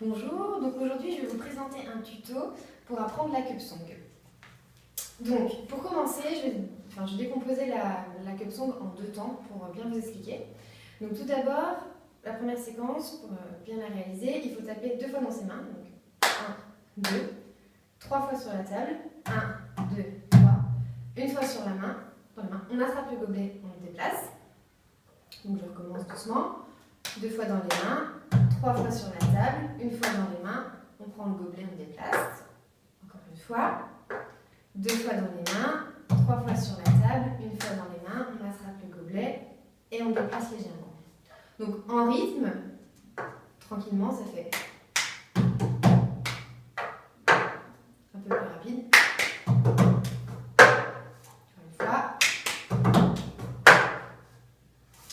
Bonjour, donc aujourd'hui je vais vous présenter un tuto pour apprendre la cup song. Donc pour commencer, je vais décomposer la cup song en deux temps pour bien vous expliquer. Donc tout d'abord, la première séquence, pour bien la réaliser, il faut taper deux fois dans ses mains. Donc 1, 2, 3 fois sur la table, 1, 2, 3, une fois sur la main, dans la main, on attrape le gobelet, on le déplace. Donc je recommence doucement, deux fois dans les mains, 3 fois sur la table, une fois dans les mains, on prend le gobelet, on déplace. Encore une fois, deux fois dans les mains, 3 fois sur la table, une fois dans les mains, on attrape le gobelet et on déplace légèrement. Donc en rythme, tranquillement, ça fait un peu plus rapide. Une fois.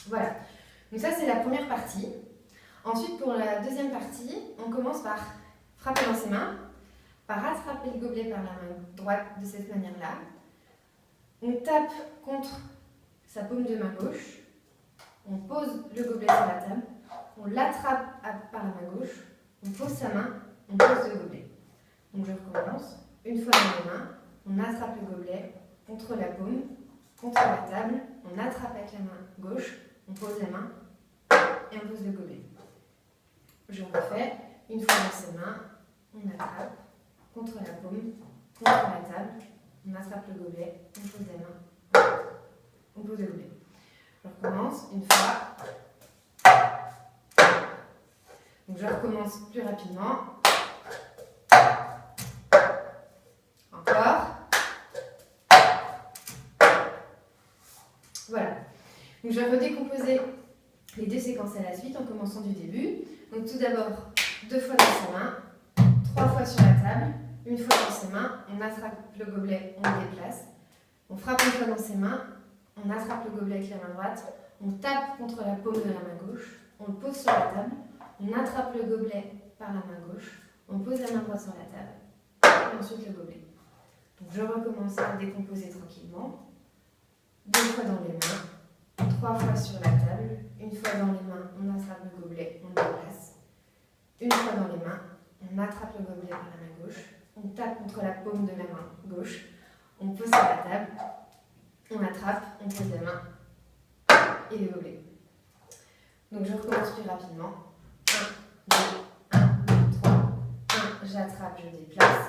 Voilà. Donc ça c'est la première partie. Ensuite, pour la deuxième partie, on commence par frapper dans ses mains, par attraper le gobelet par la main droite de cette manière-là. On tape contre sa paume de main gauche, on pose le gobelet sur la table, on l'attrape par la main gauche, on pose sa main, on pose le gobelet. Donc je recommence. Une fois dans les mains, on attrape le gobelet contre la paume, contre la table, on attrape avec la main gauche, on pose la main et on pose le gobelet. Je refais, une fois dans ses mains, on attrape contre la paume, contre la table, on attrape le gobelet, on pose la main, on pose le gobelet. Je recommence, une fois. Donc je recommence plus rapidement. Encore. Voilà. Donc je vais redécomposer les deux séquences à la suite en commençant du début. Donc tout d'abord, deux fois dans ses mains, 3 fois sur la table, une fois dans ses mains, on attrape le gobelet, on le déplace. On frappe une fois dans ses mains, on attrape le gobelet avec la main droite, on tape contre la paume de la main gauche, on le pose sur la table, on attrape le gobelet par la main gauche, on pose la main droite sur la table, et ensuite le gobelet. Donc je recommence à décomposer tranquillement. Deux fois dans les mains, 3 fois sur la table, une fois dans les mains, on attrape le gobelet, on le déplace. Une fois dans les mains, on attrape le gobelet par la main gauche, on tape contre la paume de la main gauche, on pose sur la table, on attrape, on pose la main et le gobelet. Donc je recommence plus rapidement. 1, 2, 1, 2, 3, 1, j'attrape, je déplace,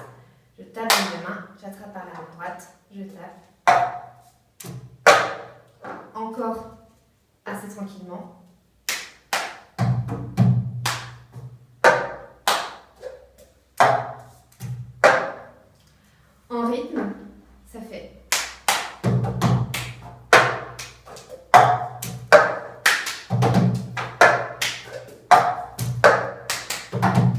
je tape dans les mains, j'attrape par la main droite, je tape. Encore assez tranquillement. En rythme,